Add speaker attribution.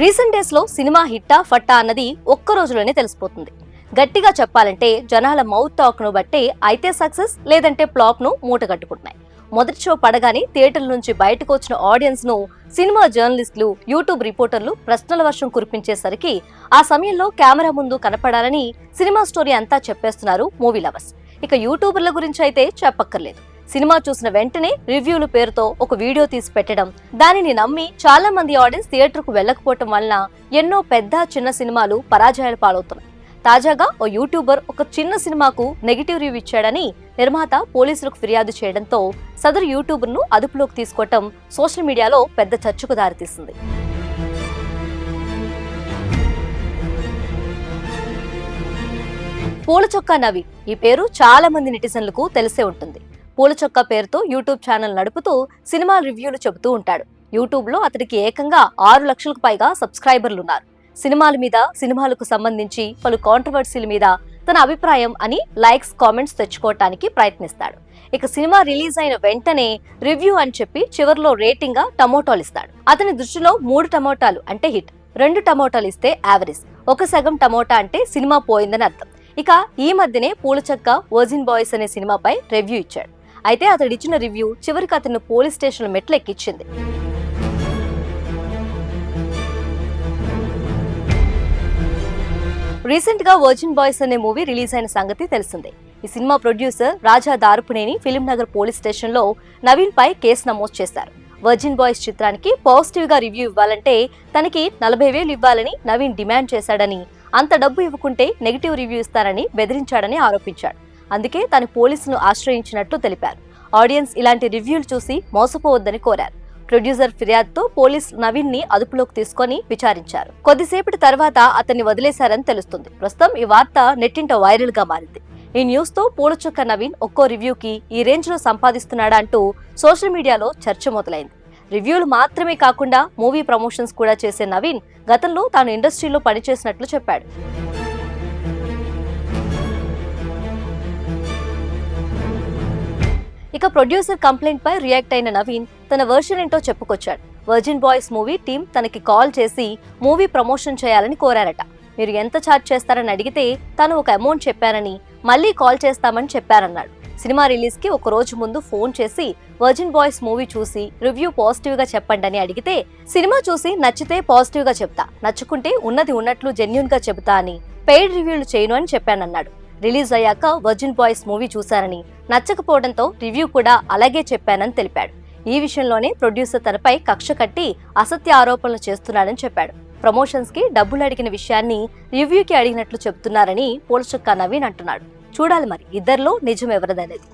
Speaker 1: Recent days లో cinema హిట్టా ఫట్టా అన్నది ఒక్క రోజులోనే తెలిసిపోతుంది. గట్టిగా చెప్పాలంటే జనాల మౌత్ టాక్ ను బట్టి అయితే సక్సెస్ లేదంటే ఫ్లాప్ ను మూట కట్టుకుంటున్నాయి. మొదటి షో పడగానే థియేటర్ల నుంచి బయటకు వచ్చిన ఆడియన్స్ ను సినిమా జర్నలిస్టులు, యూట్యూబ్ రిపోర్టర్లు ప్రశ్నల వర్షం కురిపించేసరికి ఆ సమయంలో కెమెరా ముందు కనపడాలని సినిమా స్టోరీ అంతా చెప్పేస్తున్నారు మూవీ లవర్స్. ఇక యూట్యూబర్ల గురించి అయితే చెప్పక్కర్లేదు. సినిమా చూసిన వెంటనే రివ్యూల పేరుతో ఒక వీడియో తీసి పెట్టడం, దానిని నమ్మి చాలా మంది ఆడియన్స్ థియేటర్ కు వెళ్లకపోవటం వలన ఎన్నో పెద్ద చిన్న సినిమాలు పరాజయాల పాలవుతున్నాయి. తాజాగా ఓ యూట్యూబర్ ఒక చిన్న సినిమాకు నెగిటివ్ రివ్యూ ఇచ్చాడని నిర్మాత పోలీసులకు ఫిర్యాదు చేయడంతో సదరు యూట్యూబర్ ను అదుపులోకి తీసుకోవటం సోషల్ మీడియాలో పెద్ద చర్చకు దారితీసింది. పూలచొక్కా నవీన్ ఈ పేరు చాలా మంది నెటిజన్లకు తెలిసే ఉంటుంది. పూలచొక్కా పేరుతో యూట్యూబ్ ఛానల్ నడుపుతూ సినిమా రివ్యూలు చెబుతూ ఉంటాడు. యూట్యూబ్ లో అతడికి ఏకంగా 6 లక్షలకు పైగా సబ్స్క్రైబర్లున్నారు. సినిమాల మీద, సినిమాలకు సంబంధించి పలు కాంట్రవర్సీల మీద తన అభిప్రాయం అని లైక్స్, కామెంట్స్ తెచ్చుకోవటానికి ప్రయత్నిస్తాడు. ఇక సినిమా రిలీజ్ అయిన వెంటనే రివ్యూ అని చెప్పి చివరిలో రేటింగ్ గా టమోటాలు ఇస్తాడు. అతని దృష్టిలో 3 టమోటాలు అంటే హిట్, 2 టమోటాలు ఇస్తే యావరేజ్, 1 సగం టమోటా అంటే సినిమా పోయిందని అర్థం. ఇక ఈ మధ్యనే పూలచొక్కా వర్జిన్ బాయ్స్ అనే సినిమాపై రివ్యూ ఇచ్చాడు. అయితే అతడు ఇచ్చిన రివ్యూ చివరికి అతను పోలీస్ స్టేషన్ మెట్లు ఎక్కించింది. రీసెంట్ గా వర్జిన్ బాయ్స్ అనే మూవీ రిలీజ్ అయిన సంగతి తెలిసిందే. ఈ సినిమా ప్రొడ్యూసర్ రాజా దారుపునేని ఫిలిం నగర్ పోలీస్ స్టేషన్ లో నవీన్ పై కేసు నమోదు చేశారు. వర్జిన్ బాయ్స్ చిత్రానికి పాజిటివ్ గా రివ్యూ ఇవ్వాలంటే తనకి 40,000 ఇవ్వాలని నవీన్ డిమాండ్ చేశాడని, అంత డబ్బు ఇవ్వకుంటే నెగిటివ్ రివ్యూ ఇస్తారని బెదిరించాడని ఆరోపించాడు. అందుకే తను పోలీసులను ఆశ్రయించినట్లు తెలిపారు. ఆడియన్స్ ఇలాంటి రివ్యూలు చూసి మోసపోవద్దని కోరారు. ప్రొడ్యూసర్ ఫిర్యాదుతో పోలీసులు నవీన్ ని అదుపులోకి తీసుకొని విచారించారు. కొద్దిసేపటి తర్వాత అతన్ని వదిలేశారని తెలుస్తుంది. ప్రస్తుతం ఈ వార్త నెట్టింట వైరల్ గా మారింది. ఈ న్యూస్ తో పూలచొక్కా నవీన్ ఒక్కో రివ్యూకి ఈ రేంజ్ లో సంపాదిస్తున్నాడా అంటూ సోషల్ మీడియాలో చర్చ మొదలైంది. రివ్యూలు మాత్రమే కాకుండా మూవీ ప్రమోషన్స్ కూడా చేసే నవీన్ గతంలో తాను ఇండస్ట్రీలో పనిచేసినట్లు చెప్పాడు. ఇక ప్రొడ్యూసర్ కంప్లైంట్ పై రియాక్ట్ అయిన నవీన్ తన వర్షన్ ఏంటో చెప్పుకొచ్చాడు. వర్జిన్ బాయ్స్ మూవీ టీం తనకి కాల్ చేసి మూవీ ప్రమోషన్ చేయాలని కోరారట. మీరు ఎంత ఛార్జ్ చేస్తారని అడిగితే తాను ఒక అమౌంట్ చెప్పానని, మళ్ళీ కాల్ చేస్తామని చెప్పారన్నాడు. సినిమా రిలీజ్ కి ఒక రోజు ముందు ఫోన్ చేసి వర్జిన్ బాయ్స్ మూవీ చూసి రివ్యూ పాజిటివ్ గా చెప్పండి అని అడిగితే, సినిమా చూసి నచ్చితే పాజిటివ్ గా చెప్తా, నచ్చుకుంటే ఉన్నది ఉన్నట్లు జెన్యూన్ గా చెబుతా అని, పెయిడ్ రివ్యూలు చేయను అని చెప్పానన్నాడు. రిలీజ్ అయ్యాక వర్జిన్ బాయ్స్ మూవీ చూశానని, నచ్చకపోవడంతో రివ్యూ కూడా అలాగే చెప్పానని తెలిపాడు. ఈ విషయంలోనే ప్రొడ్యూసర్ తనపై కక్ష కట్టి అసత్య ఆరోపణలు చేస్తున్నాడని చెప్పాడు. ప్రమోషన్స్ కి డబ్బులు అడిగిన విషయాన్ని రివ్యూకి అడిగినట్లు చెబుతున్నారని పూలచొక్కా నవీన్ అంటున్నాడు. చూడాలి మరి ఇద్దరిలో నిజం ఎవరిదనేది.